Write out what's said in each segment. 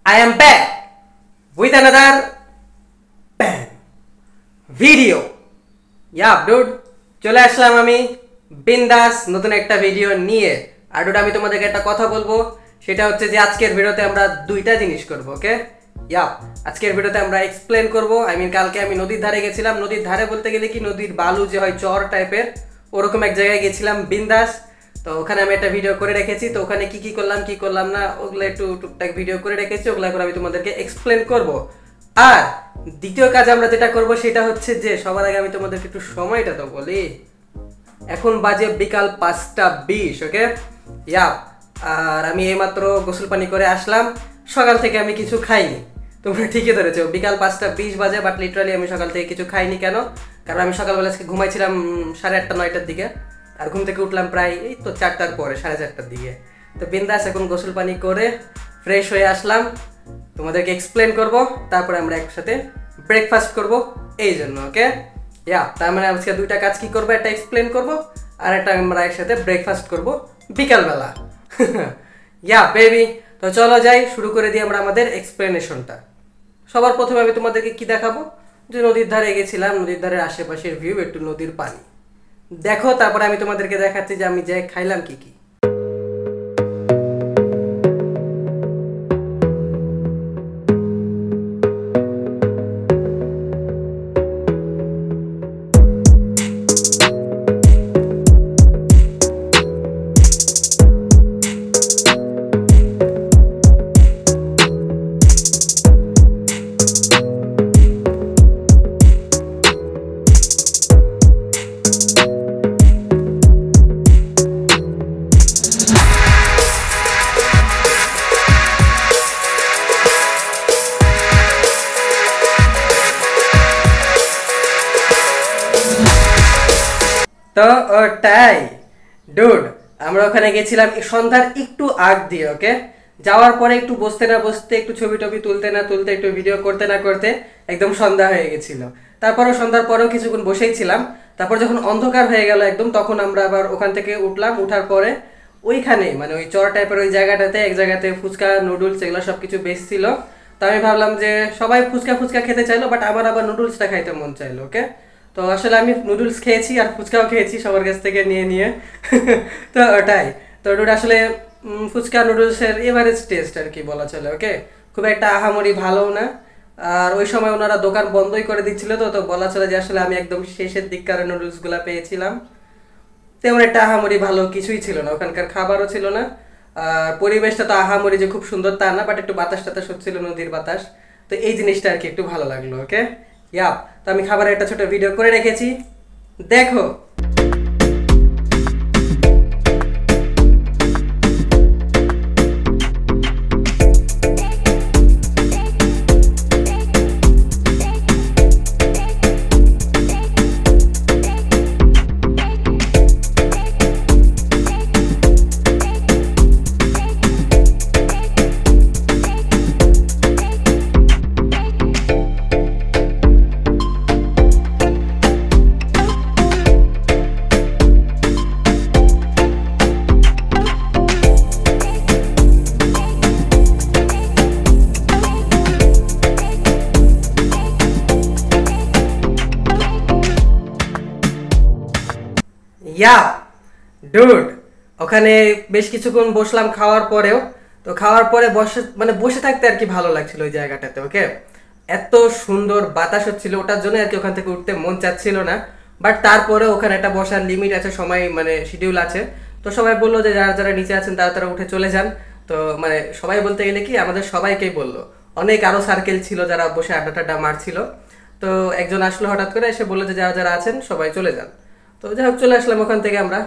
I am back with another bang video. Yeah, dude, চলে আসলাম আমি বিন্দাস নতুন একটা ভিডিও নিয়ে। আর dude, আমি তোমাদেরকে একটা কথা বলবো, সেটা হচ্ছে যে আজকের ভিডিওতে আমরা দুইটা জিনিস করব, ওকে? ইয়া, আজকের ভিডিওতে আমরা এক্সপ্লেন করব। কালকে আমি নদীর ধারে গেছিলাম। নদীর ধারে বলতে গেলে কি, নদীর বালু যে হয় চর টাইপের, ওরকম এক জায়গায় গেছিলাম বিন্দাস। তো ওখানে আমি একটা ভিডিও করে রেখেছি। তো ওখানে কি কি করলাম না, ওগুলো একটু টুকটাক ভিডিও করে রেখেছি। ওগুলো এখন আমি তোমাদেরকে এক্সপ্লেন করব। আর দ্বিতীয় কাজ আমরা যেটা করব সেটা হচ্ছে যে সবার আগে আমি তোমাদেরকে একটু সময়টা তো বলি। এখন বাজে বিকাল 5:20, ওকে? ইয়া, আর আমি এইমাত্র গোসল পানি করে আসলাম। সকাল থেকে আমি কিছু খাইনি। তোমরা ঠিকই ধরেছো, বিকাল 5:20 বাজে, বাট লিটারালি আমি সকাল থেকে কিছু খাইনি। কেন? কারণ আমি সকালবেলা আজকে ঘুমাইছিলাম 8:30 9টার দিকে, আর ঘুম থেকে উঠলাম প্রায় এই তো 4টার পরে, 4:30টার দিকে। তো বিন্দাস এখন গোসল পানি করে ফ্রেশ হয়ে আসলাম, তোমাদেরকে এক্সপ্লেন করব, তারপরে আমরা একসাথে ব্রেকফাস্ট করব এই জন্য, ওকে? ইয়া, তার মানে আজকে দুইটা কাজ কি করবো, একটা এক্সপ্লেন করব আর একটা আমরা একসাথে ব্রেকফাস্ট করব বিকালবেলা। ইয়া বেবি, তো চলো যাই, শুরু করে দিই আমরা আমাদের এক্সপ্লেনেশনটা। সবার প্রথমে আমি তোমাদেরকে কি দেখাবো, যে নদীর ধারে গেছিলাম, নদীর ধারের আশেপাশের ভিউ, একটু নদীর পানি দেখো। তারপরে আমি তোমাদেরকে দেখাচ্ছি যে আমি যাই খাইলাম কি কি। তো ওটাই ডুড, আমরা ওখানে গেছিলাম সন্ধ্যার একটু আগ দিয়ে, ওকে? যাওয়ার পরে একটু বসতে না বসতে, একটু ছবি টবি তুলতে না তুলতে, একটু ভিডিও করতে না করতে একদম সন্ধ্যা হয়ে গেছিল। তারপরও সন্ধ্যার পরেও কিছুক্ষণ বসেই ছিলাম। তারপর যখন অন্ধকার হয়ে গেল একদম, তখন আমরা আবার ওখান থেকে উঠলাম। উঠার পরে ওইখানে মানে ওই চর টাইপের ওই জায়গাটাতে, এক জায়গাতে ফুচকা নুডলস এগুলো সব কিছু বেশ ছিল। তো আমি ভাবলাম যে সবাই ফুচকা খেতে চাইলো, বাট আমার আবার নুডলসটা খাইতে মন চাইলো, ওকে? তো আসলে আমি নুডলস খেয়েছি আর ফুচকাও খেয়েছি সবার কাছ থেকে নিয়ে নিয়ে। তো ওটাই তো ডুড, আসলে ফুচকা নুডলসের এভারেজ টেস্ট আর কি বলা চলে, ওকে? খুব একটা আহামরি ভালো না। আর ওই সময় ওনারা দোকান বন্ধই করে দিচ্ছিল, তো তো বলা চলে যে আসলে আমি একদম শেষের দিককার নুডলসগুলো পেয়েছিলাম। তেমন একটা আহামরি ভালো কিছুই ছিল না, ওখানকার খাবারও ছিল না। আর পরিবেশটা তো আহামরি যে খুব সুন্দর তা না, বাট একটু বাতাস টাতাস হচ্ছিল, নদীর বাতাস। তো এই জিনিসটা আর কি একটু ভালো লাগলো, ওকে? ইয়াপ, তো আমি খাবারের একটা ছোট ভিডিও করে রেখেছি, দেখো। ইয়া ডুড, ওখানে বেশ কিছুক্ষণ বসলাম খাওয়ার পরেও। তো খাওয়ার পরে বসে থাকতে আর কি ভালো লাগছিল ওই জায়গাটাতে, ওকে? এত সুন্দর বাতাস হচ্ছিল, ওটার জন্য আর কি ওখান থেকে উঠতে মন চাচ্ছিল না। বাট তারপরে ওখানে একটা বসার লিমিট আছে, সময় মানে শিডিউল আছে। তো সবাই বললো যে যারা যারা নিচে আছেন তারা তারা উঠে চলে যান। তো মানে সবাই বলতে গেলে কি, আমাদের সবাইকেই বললো। অনেক আরো সার্কেল ছিল যারা বসে আড্ডা টাড্ডা মারছিল। তো একজন আসলো হঠাৎ করে, এসে বললো যে যারা যারা আছেন সবাই চলে যান। তো যাই হোক, চলে আসলাম ওখান থেকে। আমরা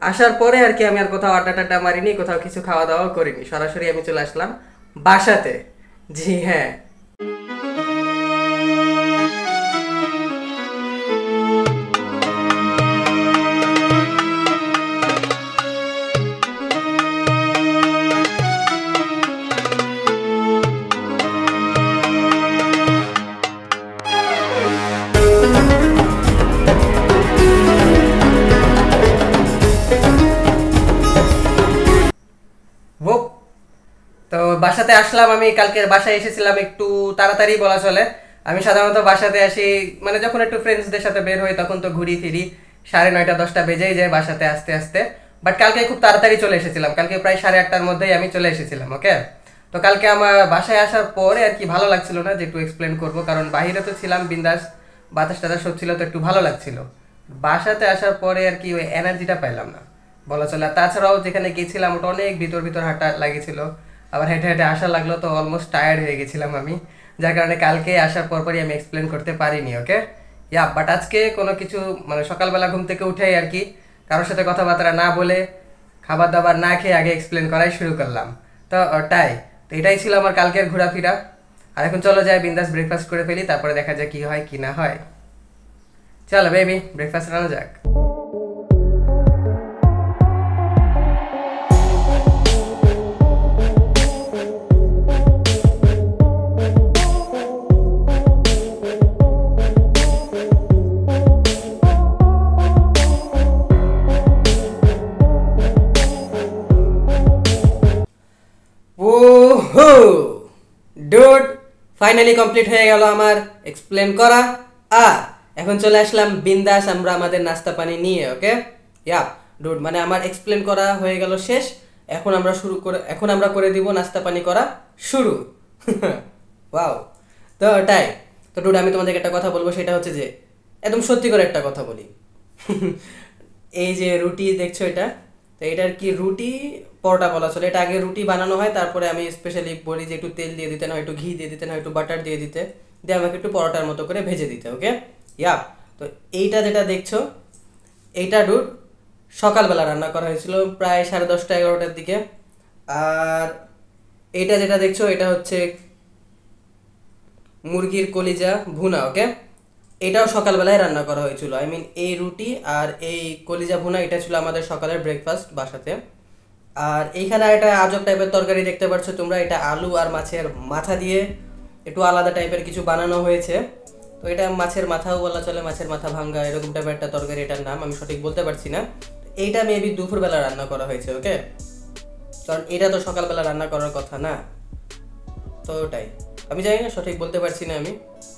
আসার পরে আর কি আমি আর কোথাও আড্ডা টাড্ডা মারিনি, কোথাও কিছু খাওয়া দাওয়াও করিনি, সরাসরি আমি চলে আসলাম বাসাতে। জি হ্যাঁ, বাসাতে আসলাম আমি, কালকে বাসায় এসেছিলাম একটু তাড়াতাড়ি বলা চলে। আমি সাধারণত বাসাতে আসি মানে যখন একটু ফ্রেন্ডসদের সাথে বের হই তখন তো ঘুরি ফিরি 9:30 10টা বেজেই যায় বাসাতে আসতে আসতে। বাট কালকে খুব তাড়াতাড়ি চলে এসেছিলাম, কালকে প্রায় 8:30টার মধ্যেই আমি চলে এসেছিলাম। ওকে, তো কালকে আমার বাসায় আসার পরে আর কি ভালো লাগছিল না যে একটু এক্সপ্লেন করবো, কারণ বাইরে তো ছিলাম বিন্দাস, বাতাস টাতাস হচ্ছিল তো একটু ভালো লাগছিল। বাসাতে আসার পরে আর কি ওই এনার্জিটা পাইলাম না বলা চলে। আর তাছাড়াও যেখানে গেছিলাম ওটা অনেক ভিতর ভিতর হাঁটা লাগিয়েছিল, আবার হেঁটে হেঁটে আসা লাগলো, তো অলমোস্ট টায়ার্ড হয়ে গেছিলাম আমি, যার কারণে কালকে আসার পরপরই আমি এক্সপ্লেন করতে পারিনি। ওকে, বাট আজকে কোনো কিছু মানে সকালবেলা ঘুম থেকে উঠেই আর কি কারোর সাথে কথাবার্তা না বলে খাবার দাবার না খেয়ে আগে এক্সপ্লেন করাই শুরু করলাম। তো ওটাই, তো এটাই ছিল আমার কালকের ঘোরাফেরা। আর এখন চলো যাই বিন্দাস ব্রেকফাস্ট করে ফেলি, তারপরে দেখা যায় কি হয় কি না হয়। চলো বেবি ব্রেকফাস্ট আনা যাক। ওহো ডুড, ফাইনালি কমপ্লিট হয়ে গেল আমার এক্সপ্লেন করা। আর এখন চলে আসলাম বিন্দাস আমরা আমাদের নাস্তা পানি নিয়ে। ওকে ডুড, মানে আমার এক্সপ্লেন করা হয়ে গেল শেষ। এখন আমরা করে দিব নাস্তা পানি করা শুরু। ওয়াও, তো ওটাই। তো ডুড আমি তোমাদেরকে একটা কথা বলবো, সেটা হচ্ছে যে একদম সত্যি করে একটা কথা বলি। এই যে রুটি দেখছো এটা, তো এটার কি রুটি পরোটা বলা চলে। এটা আগে রুটি বানানো হয়, তারপরে আমি স্পেশালি বলি যে একটু তেল দিয়ে দিতে, না একটু ঘি দিয়ে দিতে, না একটু বাটার দিয়ে দিতে, দিয়ে আমাকে একটু পরোটার মতো করে ভেজে দিতে। ওকে তো এইটা যেটা দেখছো এইটা ডুড সকালবেলা রান্না করা হয়েছিল প্রায় 10:30 11টার দিকে। আর এইটা যেটা দেখছো এটা হচ্ছে মুরগির কলিজা ভুনা। ওকে, এটাও সকালবেলায় রান্না করা হয়েছিল। আই মিন এই রুটি আর এই কলিজা ভুনা এটা ছিল আমাদের সকালের ব্রেকফাস্ট বাসাতে। আর এইখানে একটা আজব টাইপের তরকারি দেখতে পাচ্ছ তোমরা, এটা আলু আর মাছের মাথা দিয়ে একটু আলাদা টাইপের কিছু বানানো হয়েছে। তো এটা মাছের মাথাও বলা চলে, মাছের মাথা ভাঙ্গা এরকম টাইপের একটা তরকারি, এটার নাম আমি সঠিক বলতে পারছি না। এইটা মেবি দুপুরবেলা রান্না করা হয়েছে। ওকে, কারণ এটা তো সকালবেলা রান্না করার কথা না। তো ওটাই, আমি জানি না, সঠিক বলতে পারছি না আমি,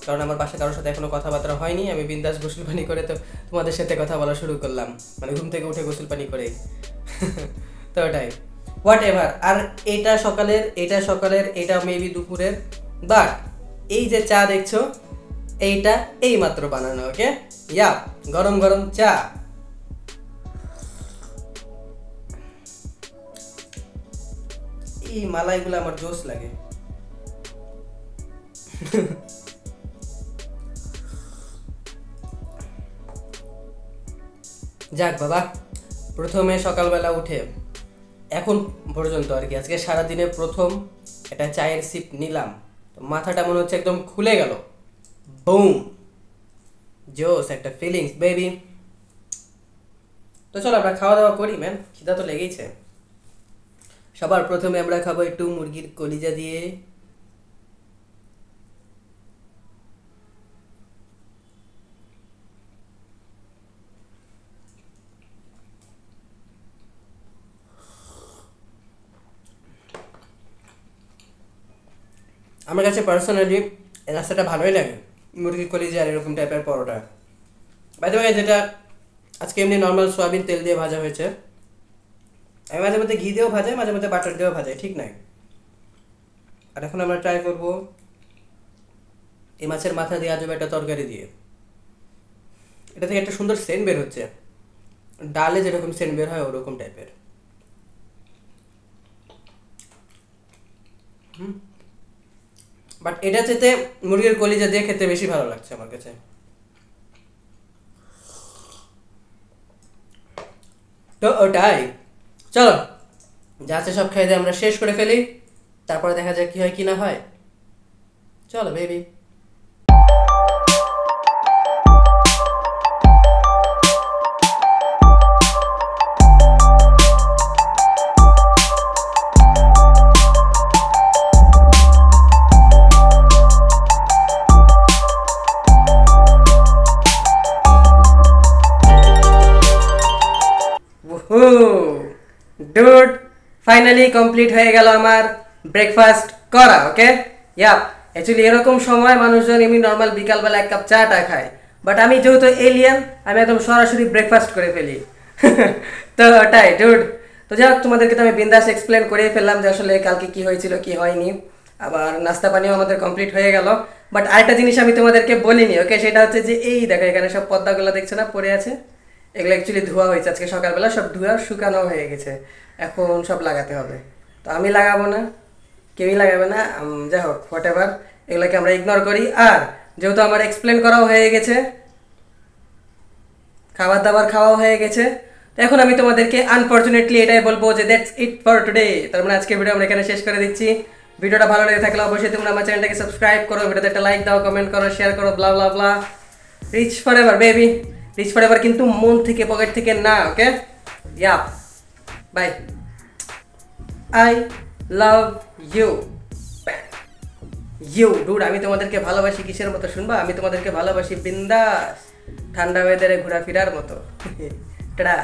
কারণ আমার বাসায় কারোর সাথে এখনো কথাবার্তা হয়নি। আমি বিন্দাস গোসল পানি করে তো তোমাদের সাথে কথা বলা শুরু করলাম, মানে ঘুম থেকে উঠে গোসল পানি করে। তো ওটাই, হোয়াট এভার। আর এটা সকালের এটা মেবি দুপুরের। বাট এই যে চা দেখছো এইটা এই মাত্র বানানো। ওকে, গরম গরম চা। এই মালাইগুলো আমার জোস লাগে। যাক বাবা, প্রথমে সকালবেলা উঠে এখন পর্যন্ত আর কি আজকে সারাদিনে প্রথম একটা চায়ের সিপ নিলাম, তো মাথাটা মনে হচ্ছে একদম খুলে গেল। বুম, জোস একটা ফিলিংস বেবি। তো চলো আমরা খাওয়া দাওয়া করি ম্যান, খিদা তো লেগেইছে। সবার প্রথমে আমরা খাবো একটু মুরগির কলিজা দিয়ে। আমার কাছে পার্সোনালি এই রাস্তাটা ভালোই লাগে, মুরগির কলিজা আর এরকম টাইপের পরোটা। বাই দ্য ওয়ে, যেটা আজকে এমনি নর্মাল সয়াবিন তেল দিয়ে ভাজা হয়েছে। আমি মাঝে মধ্যে ঘি দিয়েও ভাজাই, মাঝে মধ্যে বাটার দিয়েও ভাজাই, ঠিক নাই। আর এখন আমরা ট্রাই করবো এই মাছের মাথা দিয়ে আজব একটা তরকারি দিয়ে। এটা থেকে একটা সুন্দর সেন্ট বের হচ্ছে, ডালে যেরকম সেন্ট বের হয় ওরকম টাইপের। বাট এটা চেতে মুরগির কলিজা দিয়ে খেতে বেশি ভালো লাগছে আমার কাছে। তো ওটাই, চলো যা আছে সব খাই দিয়ে আমরা শেষ করে ফেলি, তারপরে দেখা যাক কি হয় কি না হয়। চলো বেবি। ডুড, ফাইনালি কমপ্লিট হয়ে গেল আমার ব্রেকফাস্ট করা। ওকে, ইয়াপ। অ্যাকচুয়ালি এরকম সময় মানুষজন এমনি নর্মাল বিকালবেলা এক কাপ চাটা খায়, বাট আমি যেহেতু এলিয়ান, আমি একদম সরাসরি ব্রেকফাস্ট করে ফেলি। তো ওটাই ডুড। তো যাই হোক, তোমাদেরকে তো আমি বিন্দাস এক্সপ্লেন করে ফেললাম যে আসলে কালকে কি হয়েছিল কি হয়নি। আবার নাস্তা পানিও আমাদের কমপ্লিট হয়ে গেল। বাট আরেকটা জিনিস আমি তোমাদেরকে বলিনি, ওকে, সেটা হচ্ছে যে এই দেখো এখানে সব পর্দাগুলো দেখছো না পড়ে আছে, এগুলো অ্যাকচুয়ালি ধোয়া হয়েছে আজকে সকালবেলা, সব ধোয়া শুকানো হয়ে গেছে, এখন সব লাগাতে হবে। তো আমি লাগাবো না, কেউই লাগাবে না। যাই হোক, হোয়াট এভার, এগুলোকে আমরা ইগনোর করি। আর যেহেতু আমার এক্সপ্লেন করাও হয়ে গেছে, খাবার দাবার খাওয়াও হয়ে গেছে, তো এখন আমি তোমাদেরকে আনফর্চুনেটলি এটাই বলবো যে দ্যাটস ইট ফর টুডে। তার মানে আজকে ভিডিও আমরা এখানে শেষ করে দিচ্ছি। ভিডিওটা ভালো লেগে থাকলে অবশ্যই তোমরা আমার চ্যানেলটাকে সাবস্ক্রাইব করো, ভিডিওতে একটা লাইক দাও, কমেন্ট করো, শেয়ার করো, bla bla bla. Reach forever baby, reach forever, কিন্তু মন থেকে পকেট থেকে না। Okay, yeah, bye. I love you you dude. আমি তোমাদেরকে ভালোবাসি কিসের মতো শুনবা? আমি তোমাদেরকে ভালোবাসি বিন্দাস ঠান্ডা ওয়েদারে ঘোরাফেরার মতো। টাটা।